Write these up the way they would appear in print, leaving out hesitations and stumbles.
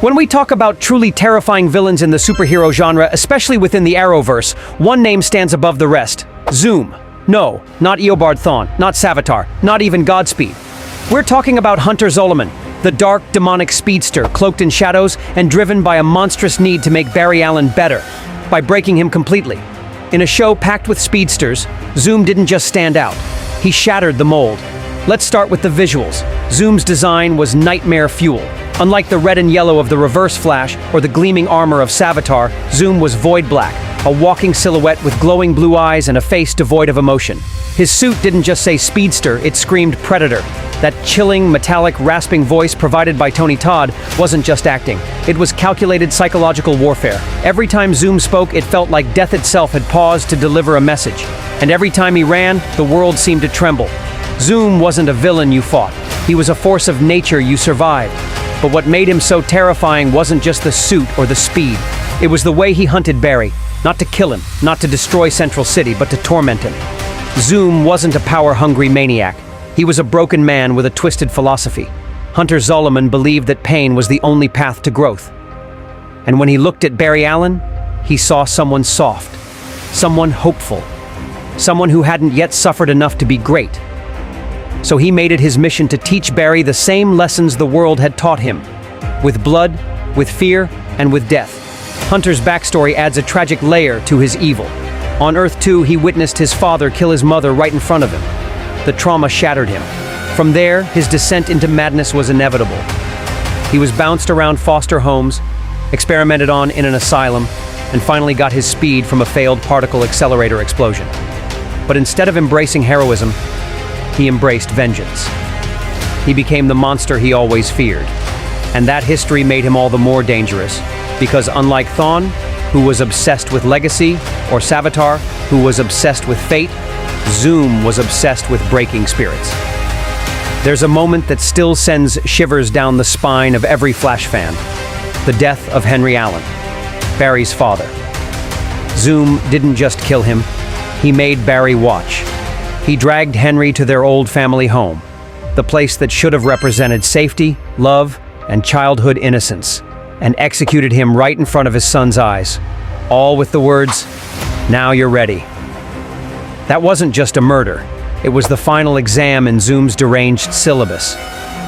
When we talk about truly terrifying villains in the superhero genre, especially within the Arrowverse, one name stands above the rest: Zoom. No, not Eobard Thawne, not Savitar, not even Godspeed. We're talking about Hunter Zolomon, the dark, demonic speedster cloaked in shadows and driven by a monstrous need to make Barry Allen better, by breaking him completely. In a show packed with speedsters, Zoom didn't just stand out, he shattered the mold. Let's start with the visuals. Zoom's design was nightmare fuel. Unlike the red and yellow of the Reverse-Flash or the gleaming armor of Savitar, Zoom was void black, a walking silhouette with glowing blue eyes and a face devoid of emotion. His suit didn't just say speedster, it screamed predator. That chilling, metallic, rasping voice provided by Tony Todd wasn't just acting. It was calculated psychological warfare. Every time Zoom spoke, it felt like death itself had paused to deliver a message. And every time he ran, the world seemed to tremble. Zoom wasn't a villain you fought. He was a force of nature you survived. But what made him so terrifying wasn't just the suit or the speed. It was the way he hunted Barry. Not to kill him, not to destroy Central City, but to torment him. Zoom wasn't a power-hungry maniac. He was a broken man with a twisted philosophy. Hunter Zolomon believed that pain was the only path to growth. And when he looked at Barry Allen, he saw someone soft, someone hopeful, someone who hadn't yet suffered enough to be great. So he made it his mission to teach Barry the same lessons the world had taught him, with blood, with fear, and with death. Hunter's backstory adds a tragic layer to his evil. On Earth 2, he witnessed his father kill his mother right in front of him. The trauma shattered him. From there, his descent into madness was inevitable. He was bounced around foster homes, experimented on in an asylum, and finally got his speed from a failed particle accelerator explosion. But instead of embracing heroism, he embraced vengeance. He became the monster he always feared. And that history made him all the more dangerous, because unlike Thawne, who was obsessed with legacy, or Savitar, who was obsessed with fate, Zoom was obsessed with breaking spirits. There's a moment that still sends shivers down the spine of every Flash fan: the death of Henry Allen, Barry's father. Zoom didn't just kill him, he made Barry watch. He dragged Henry to their old family home, the place that should have represented safety, love, and childhood innocence, and executed him right in front of his son's eyes, all with the words, "Now you're ready." That wasn't just a murder, it was the final exam in Zoom's deranged syllabus.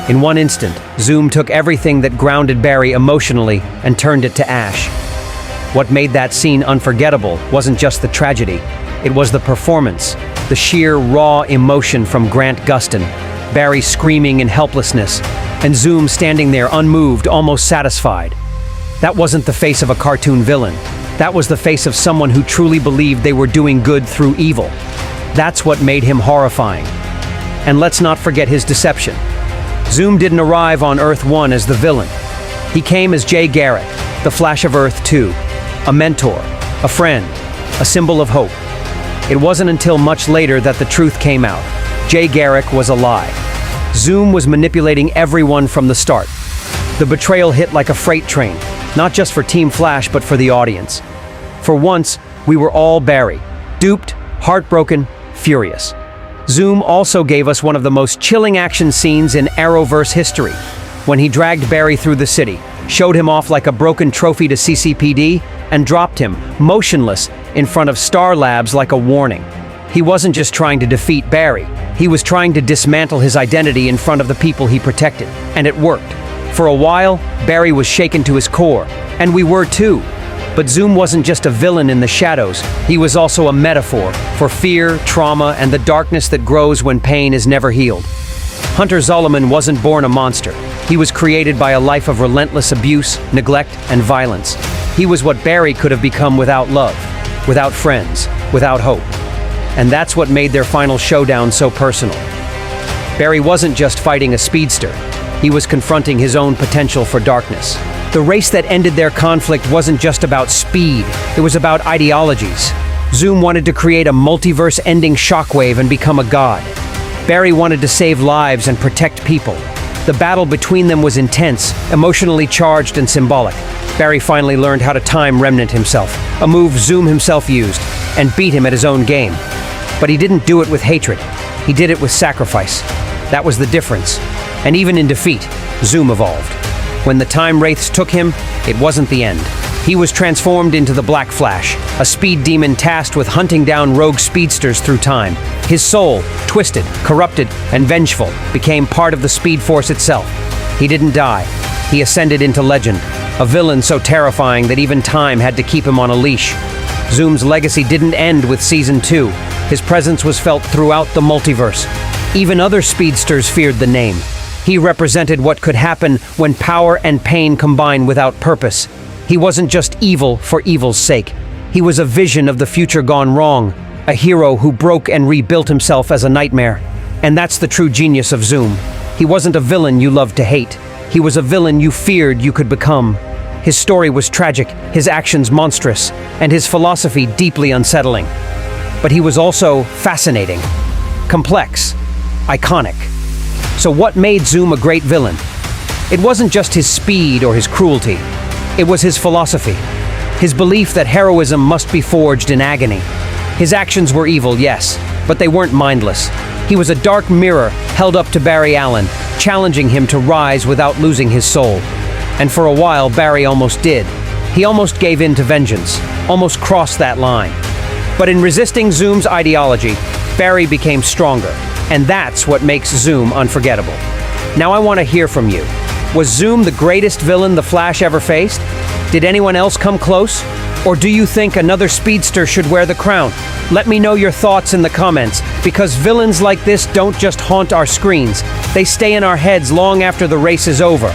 In one instant, Zoom took everything that grounded Barry emotionally and turned it to ash. What made that scene unforgettable wasn't just the tragedy, it was the performance, the sheer raw emotion from Grant Gustin, Barry screaming in helplessness, and Zoom standing there unmoved, almost satisfied. That wasn't the face of a cartoon villain. That was the face of someone who truly believed they were doing good through evil. That's what made him horrifying. And let's not forget his deception. Zoom didn't arrive on Earth 1 as the villain. He came as Jay Garrick, the Flash of Earth 2, a mentor, a friend, a symbol of hope. It wasn't until much later that the truth came out. Jay Garrick was a lie. Zoom was manipulating everyone from the start. The betrayal hit like a freight train, not just for Team Flash, but for the audience. For once, we were all Barry, duped, heartbroken, furious. Zoom also gave us one of the most chilling action scenes in Arrowverse history, when he dragged Barry through the city, showed him off like a broken trophy to CCPD, and dropped him, motionless, in front of Star Labs like a warning. He wasn't just trying to defeat Barry, he was trying to dismantle his identity in front of the people he protected, and it worked. For a while, Barry was shaken to his core, and we were too. But Zoom wasn't just a villain in the shadows, he was also a metaphor for fear, trauma, and the darkness that grows when pain is never healed. Hunter Zolomon wasn't born a monster. He was created by a life of relentless abuse, neglect, and violence. He was what Barry could have become without love, without friends, without hope. And that's what made their final showdown so personal. Barry wasn't just fighting a speedster. He was confronting his own potential for darkness. The race that ended their conflict wasn't just about speed, it was about ideologies. Zoom wanted to create a multiverse-ending shockwave and become a god. Barry wanted to save lives and protect people. The battle between them was intense, emotionally charged and symbolic. Barry finally learned how to time Remnant himself, a move Zoom himself used, and beat him at his own game. But he didn't do it with hatred. He did it with sacrifice. That was the difference. And even in defeat, Zoom evolved. When the Time Wraiths took him, it wasn't the end. He was transformed into the Black Flash, a speed demon tasked with hunting down rogue speedsters through time. His soul, twisted, corrupted, and vengeful, became part of the Speed Force itself. He didn't die. He ascended into legend, a villain so terrifying that even time had to keep him on a leash. Zoom's legacy didn't end with Season 2. His presence was felt throughout the multiverse. Even other speedsters feared the name. He represented what could happen when power and pain combine without purpose. He wasn't just evil for evil's sake. He was a vision of the future gone wrong, a hero who broke and rebuilt himself as a nightmare. And that's the true genius of Zoom. He wasn't a villain you loved to hate. He was a villain you feared you could become. His story was tragic, his actions monstrous, and his philosophy deeply unsettling. But he was also fascinating, complex, iconic. So what made Zoom a great villain? It wasn't just his speed or his cruelty. It was his philosophy, his belief that heroism must be forged in agony. His actions were evil, yes, but they weren't mindless. He was a dark mirror held up to Barry Allen, challenging him to rise without losing his soul. And for a while, Barry almost did. He almost gave in to vengeance, almost crossed that line. But in resisting Zoom's ideology, Barry became stronger, and that's what makes Zoom unforgettable. Now I want to hear from you. Was Zoom the greatest villain the Flash ever faced? Did anyone else come close? Or do you think another speedster should wear the crown? Let me know your thoughts in the comments, because villains like this don't just haunt our screens. They stay in our heads long after the race is over.